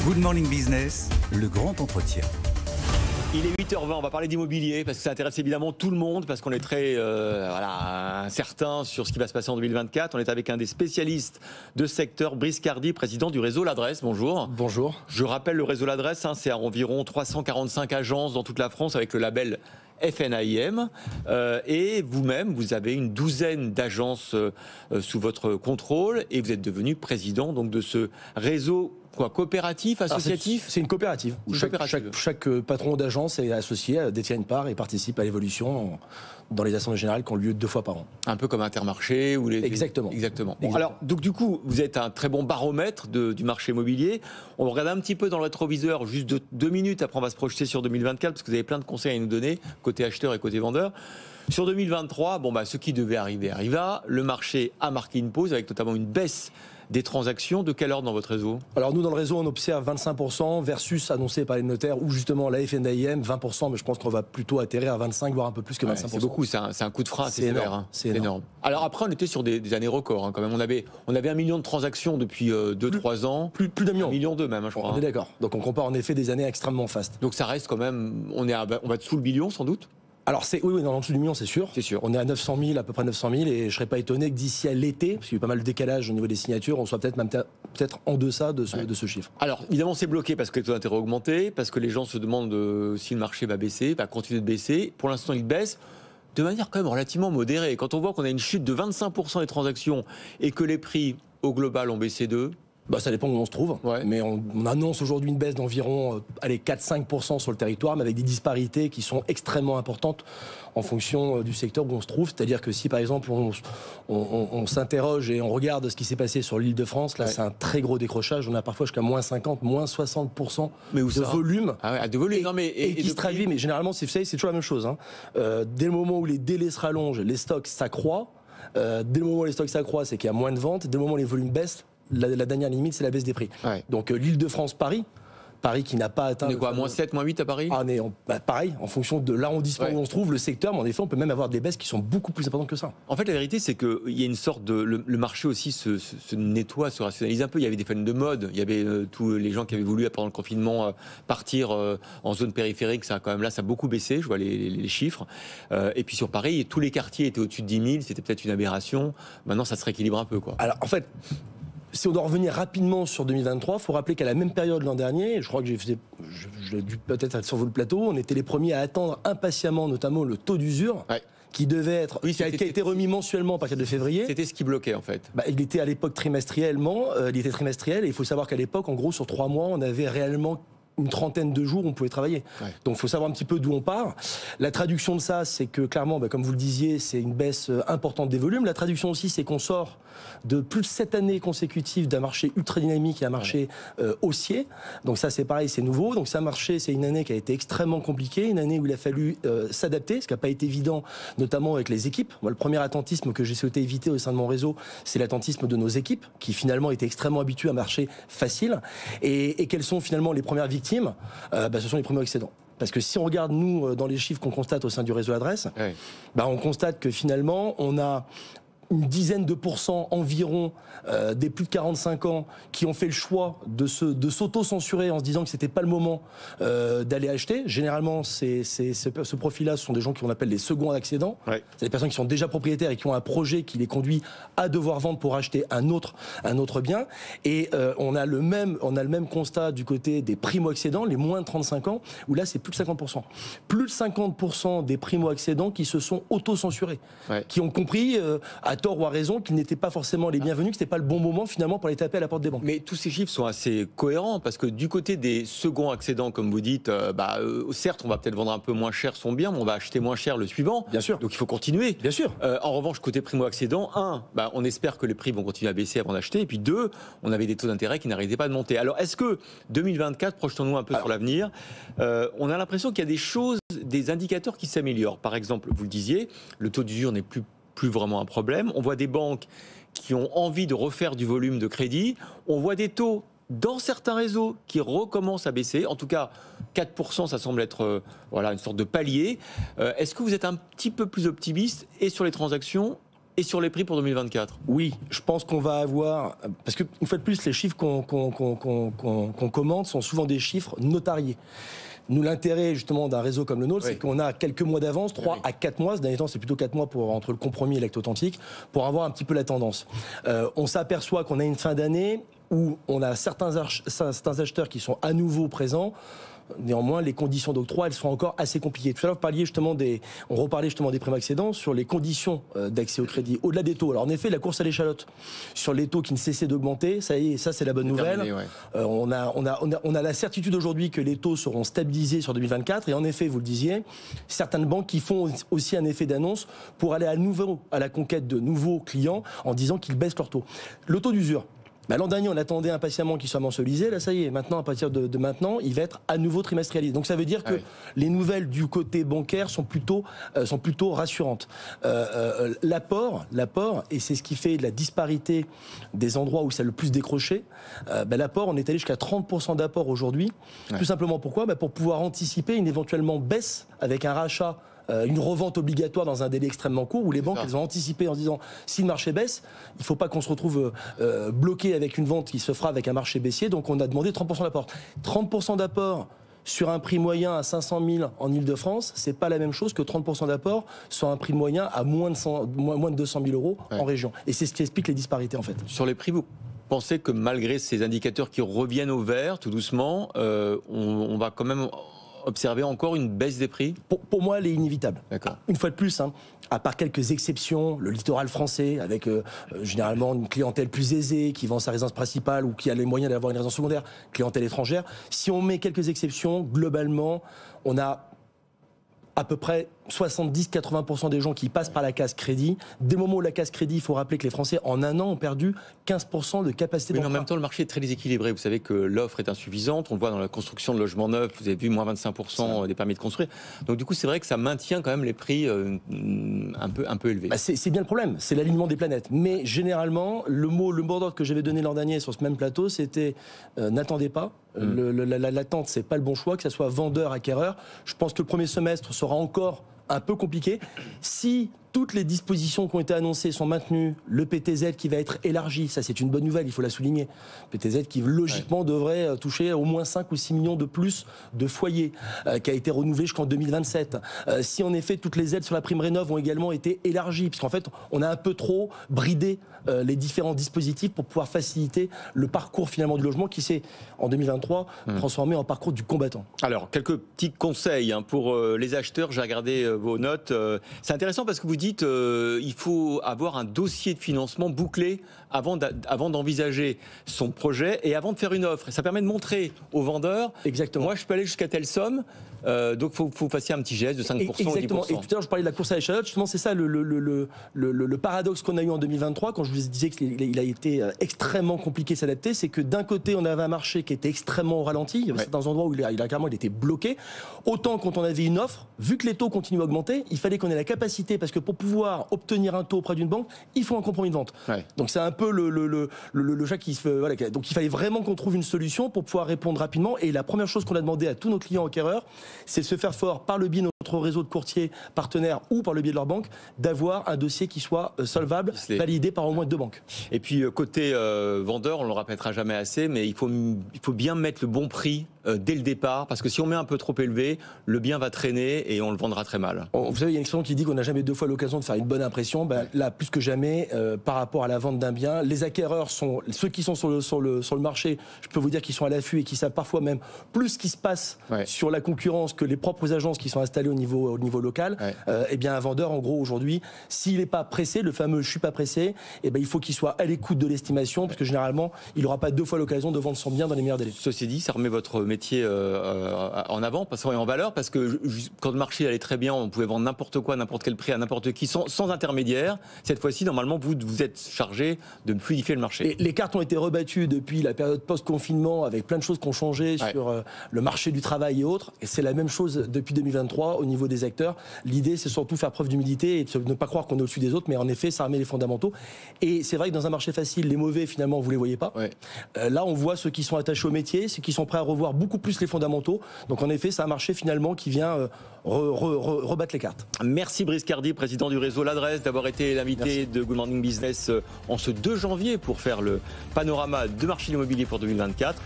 Good Morning Business, le grand entretien. Il est 8h20, on va parler d'immobilier parce que ça intéresse évidemment tout le monde, parce qu'on est très incertain sur ce qui va se passer en 2024. On est avec un des spécialistes de secteur, Brice Cardy, président du réseau L'Adresse. Bonjour. Bonjour. Je rappelle le réseau L'Adresse, c'est environ 345 agences dans toute la France avec le label FNAIM. Et vous-même, vous avez une douzaine d'agences sous votre contrôle et vous êtes devenu président donc, de ce réseau. Quoi, coopératif, associatif ? C'est une coopérative. Chaque patron d'agence est associé, détient une part et participe à l'évolution dans les assemblées générales qui ont lieu 2 fois par an. Un peu comme Intermarché ou les... Exactement. Bon, alors, donc du coup, vous êtes un très bon baromètre du marché immobilier. On va regarder un petit peu dans le rétroviseur, juste 2 minutes, après on va se projeter sur 2024, parce que vous avez plein de conseils à nous donner, côté acheteur et côté vendeur. Sur 2023, ce qui devait arriver arriva. Le marché a marqué une pause, avec notamment une baisse des transactions. De quelle ordre dans votre réseau ? Alors nous, dans le réseau, on observe 25% versus annoncé par les notaires, ou justement la FNAIM, 20%, mais je pense qu'on va plutôt atterrir à 25, voire un peu plus que 25%. C'est beaucoup, c'est un coup de frein assez sévère. Hein. C'est énorme. Alors après, on était sur des années records quand même. On avait 1 million de transactions depuis 2-3 ans. Plus d'1 million. 1,2 million même, je crois. On est d'accord. Donc on compare en effet des années extrêmement fastes. Donc ça reste quand même, on va dessous le million sans doute ? Alors oui, en dessous du million, c'est sûr. C'est sûr. On est à 900 000, à peu près 900 000, et je serais pas étonné que d'ici à l'été, parce qu'il y a eu pas mal de décalage au niveau des signatures, on soit peut-être en deçà de ce chiffre. Alors évidemment, c'est bloqué parce que les taux d'intérêt ont augmenté, parce que les gens se demandent si le marché va baisser, va continuer de baisser. Pour l'instant, il baisse de manière quand même relativement modérée. Quand on voit qu'on a une chute de 25% des transactions et que les prix au global ont baissé de... Ça dépend où on se trouve, mais on annonce aujourd'hui une baisse d'environ 4-5% sur le territoire, mais avec des disparités qui sont extrêmement importantes en fonction du secteur où on se trouve. C'est-à-dire que si par exemple on s'interroge et on regarde ce qui s'est passé sur l'Île-de-France, là c'est un très gros décrochage, on a parfois jusqu'à moins 50, moins 60% de volume. De volume, et qui se traduit, mais généralement c'est toujours la même chose. Dès le moment où les délais se rallongent, les stocks s'accroissent. Dès le moment où les stocks s'accroissent, c'est qu'il y a moins de ventes. Dès le moment où les volumes baissent, la dernière limite, c'est la baisse des prix. Donc l'Île-de-France, Paris qui n'a pas atteint... On est quoi, à moins 7, moins 8 à Paris ? Pareil, en fonction de l'arrondissement où on se trouve, le secteur, mais en effet, on peut même avoir des baisses qui sont beaucoup plus importantes que ça. En fait, la vérité, c'est qu'il y a une sorte de... Le marché aussi se nettoie, se rationalise un peu. Il y avait des phénomènes de mode, il y avait tous les gens qui avaient voulu, pendant le confinement, partir en zone périphérique. Ça, quand même, là, ça a beaucoup baissé, je vois les chiffres. Et puis sur Paris, tous les quartiers étaient au-dessus de 10 000, c'était peut-être une aberration. Maintenant, ça se rééquilibre un peu, quoi. Alors, en fait... Si on doit revenir rapidement sur 2023, il faut rappeler qu'à la même période l'an dernier, je crois que j'ai dû peut-être être sur votre plateau, on était les premiers à attendre impatiemment notamment le taux d'usure. Qui devait être, qui a été remis mensuellement à partir de février. C'était ce qui bloquait en fait. Il était à l'époque trimestriellement, il était trimestriel, et il faut savoir qu'à l'époque, en gros, sur 3 mois, on avait réellement une trentaine de jours où on pouvait travailler. Donc il faut savoir un petit peu d'où on part. La traduction de ça, c'est que clairement, comme vous le disiez, c'est une baisse importante des volumes. La traduction aussi, c'est qu'on sort de plus de 7 années consécutives d'un marché ultra dynamique et un marché haussier. Donc ça, c'est pareil, c'est nouveau. Donc ça, marché, c'est une année qui a été extrêmement compliquée, une année où il a fallu s'adapter, ce qui n'a pas été évident, notamment avec les équipes. Moi, le premier attentisme que j'ai souhaité éviter au sein de mon réseau, c'est l'attentisme de nos équipes, qui finalement étaient extrêmement habituées à un marché facile. Et quelles sont finalement les premières victimes ? Ce sont les primo-accédants. Parce que si on regarde, nous, dans les chiffres qu'on constate au sein du réseau Adresse, on constate que finalement, on a une dizaine de pourcents environ des plus de 45 ans qui ont fait le choix de s'auto-censurer en se disant que c'était pas le moment d'aller acheter. Généralement, ce profil-là, ce sont des gens qu'on appelle les seconds accédants. C'est des personnes qui sont déjà propriétaires et qui ont un projet qui les conduit à devoir vendre pour acheter un autre bien. Et on a le même constat du côté des primo-accédants, les moins de 35 ans, où là, c'est plus de 50%. Plus de 50% des primo-accédants qui se sont auto-censurés, qui ont compris à tort ou à raison qu'ils n'étaient pas forcément les bienvenus, que c'était pas le bon moment finalement pour les taper à la porte des banques. Mais tous ces chiffres sont assez cohérents parce que du côté des seconds accédants, comme vous dites, certes on va peut-être vendre un peu moins cher son bien, mais on va acheter moins cher le suivant. Bien sûr. Donc il faut continuer. Bien sûr. En revanche, côté primo-accédant, on espère que les prix vont continuer à baisser avant d'acheter, et puis 2, on avait des taux d'intérêt qui n'arrêtaient pas de monter. Alors est-ce que 2024, projetons-nous un peu sur l'avenir, on a l'impression qu'il y a des choses, des indicateurs qui s'améliorent. Par exemple, vous le disiez, le taux d'usure n'est plus vraiment un problème. On voit des banques qui ont envie de refaire du volume de crédit. On voit des taux dans certains réseaux qui recommencent à baisser. En tout cas, 4%, ça semble être une sorte de palier. Est-ce que vous êtes un petit peu plus optimiste et sur les transactions et sur les prix pour 2024? Oui, je pense qu'on va avoir... Parce qu'une fois de plus, les chiffres qu'on commande sont souvent des chiffres notariés. Nous, l'intérêt justement d'un réseau comme le nôtre, c'est qu'on a quelques mois d'avance, 3 à 4 mois, ce dernier temps c'est plutôt 4 mois entre le compromis et l'acte authentique, pour avoir un petit peu la tendance. On s'aperçoit qu'on a une fin d'année où on a certains acheteurs qui sont à nouveau présents. Néanmoins, les conditions d'octroi, elles sont encore assez compliquées. Tout à l'heure, on reparlait justement des primo-accédants sur les conditions d'accès au crédit, au-delà des taux. Alors en effet, la course à l'échalote sur les taux qui ne cessaient d'augmenter, ça y est, ça c'est la bonne nouvelle. On a la certitude aujourd'hui que les taux seront stabilisés sur 2024. Et en effet, vous le disiez, certaines banques qui font aussi un effet d'annonce pour aller à la conquête de nouveaux clients en disant qu'ils baissent leurs taux. Le taux d'usure. L'an dernier, on attendait impatiemment qu'il soit mensualisé. Là, ça y est, maintenant, à partir de maintenant, il va être à nouveau trimestrialisé. Donc ça veut dire que les nouvelles du côté bancaire sont plutôt rassurantes. L'apport, et c'est ce qui fait la disparité des endroits où ça a le plus décroché, l'apport, on est allé jusqu'à 30% d'apport aujourd'hui. Tout simplement pourquoi ? Pour pouvoir anticiper une éventuellement baisse avec un rachat, une revente obligatoire dans un délai extrêmement court où les banques elles ont anticipé en se disant si le marché baisse, il ne faut pas qu'on se retrouve bloqué avec une vente qui se fera avec un marché baissier. Donc on a demandé 30% d'apport. 30% d'apport sur un prix moyen à 500 000 en Ile-de-France, c'est pas la même chose que 30% d'apport sur un prix moyen à moins de 200 000 euros en région. Et c'est ce qui explique les disparités en fait. Sur les prix, vous pensez que malgré ces indicateurs qui reviennent au vert tout doucement, on va quand même observer encore une baisse des prix? Pour moi, elle est inévitable. Une fois de plus, à part quelques exceptions, le littoral français, avec généralement une clientèle plus aisée, qui vend sa résidence principale ou qui a les moyens d'avoir une résidence secondaire, clientèle étrangère. Si on met quelques exceptions, globalement, on a à peu près 70-80% des gens qui passent par la case crédit. Dès le moment où la case crédit, il faut rappeler que les Français, en un an, ont perdu 15% de capacité d'emprunt. Mais en même temps, le marché est très déséquilibré. Vous savez que l'offre est insuffisante. On le voit dans la construction de logements neufs. Vous avez vu, moins 25% des permis de construire. Donc du coup, c'est vrai que ça maintient quand même les prix un peu élevés. C'est bien le problème. C'est l'alignement des planètes. Mais généralement, le mot d'ordre que j'avais donné l'an dernier sur ce même plateau, c'était n'attendez pas. L'attente, c'est pas le bon choix, que ce soit vendeur, acquéreur. Je pense que le premier semestre sera encore un peu compliqué. Si toutes les dispositions qui ont été annoncées sont maintenues, le PTZ qui va être élargi, ça c'est une bonne nouvelle, il faut la souligner. PTZ qui logiquement devrait toucher au moins 5 ou 6 millions de plus de foyers, qui a été renouvelé jusqu'en 2027. Si en effet toutes les aides sur la prime rénov ont également été élargies, puisqu'en fait on a un peu trop bridé les différents dispositifs pour pouvoir faciliter le parcours finalement du logement qui s'est en 2023 transformé en parcours du combattant. Alors quelques petits conseils pour les acheteurs, j'ai regardé vos notes. C'est intéressant parce que vous dites il faut avoir un dossier de financement bouclé avant d'envisager son projet et avant de faire une offre. Et ça permet de montrer aux vendeurs, exactement. Moi je peux aller jusqu'à telle somme, donc il faut faire un petit geste de 5% exactement. ou 10%. Et tout à l'heure je parlais de la course à l'échalote, justement c'est ça le paradoxe qu'on a eu en 2023 quand je vous disais qu'il a été extrêmement compliqué de s'adapter, c'est que d'un côté on avait un marché qui était extrêmement au ralenti, il y avait certains endroits où il était bloqué, autant quand on avait une offre, vu que les taux continuent à augmenter, il fallait qu'on ait la capacité, parce que pour pouvoir obtenir un taux auprès d'une banque, il faut un compromis de vente. Donc c'est un peu le chat qui se fait... Voilà. Donc il fallait vraiment qu'on trouve une solution pour pouvoir répondre rapidement, et la première chose qu'on a demandé à tous nos clients acquéreurs, c'est de se faire fort par le biais de notre réseau de courtiers partenaires ou par le biais de leur banque, d'avoir un dossier qui soit solvable, validé par au moins 2 banques. Et puis côté vendeur, on ne le répétera jamais assez, mais il faut bien mettre le bon prix dès le départ, parce que si on met un peu trop élevé, le bien va traîner et on le vendra très mal. Vous savez, il y a une expression qui dit qu'on n'a jamais 2 fois l'occasion de faire une bonne impression. Là, plus que jamais, par rapport à la vente d'un bien, les acquéreurs sont ceux qui sont sur le marché. Je peux vous dire qu'ils sont à l'affût et qui savent parfois même plus ce qui se passe sur la concurrence que les propres agences qui sont installées au niveau local. Eh bien, un vendeur, en gros, aujourd'hui, s'il n'est pas pressé, le fameux « je suis pas pressé », il faut qu'il soit à l'écoute de l'estimation, parce que généralement, il n'aura pas 2 fois l'occasion de vendre son bien dans les meilleurs délais. Ceci dit, ça remet votre métier en avant, en valeur, parce que quand le marché allait très bien, on pouvait vendre n'importe quoi, n'importe quel prix à n'importe qui, sans intermédiaire. Cette fois-ci, normalement, vous êtes chargé de fluidifier le marché. Et les cartes ont été rebattues depuis la période post-confinement, avec plein de choses qui ont changé sur le marché du travail et autres. Et c'est la même chose depuis 2023 au niveau des acteurs. L'idée, c'est surtout faire preuve d'humilité et de ne pas croire qu'on est au-dessus des autres, mais en effet, ça remet les fondamentaux. Et c'est vrai que dans un marché facile, les mauvais, finalement, vous les voyez pas. Là, on voit ceux qui sont attachés au métier, ceux qui sont prêts à revoir beaucoup plus les fondamentaux. Donc en effet, c'est un marché finalement qui vient rebattre les cartes. Merci Brice Cardy, président du réseau L'Adresse, d'avoir été l'invité de Good Morning Business en ce 2 janvier pour faire le panorama de marché immobilier pour 2024.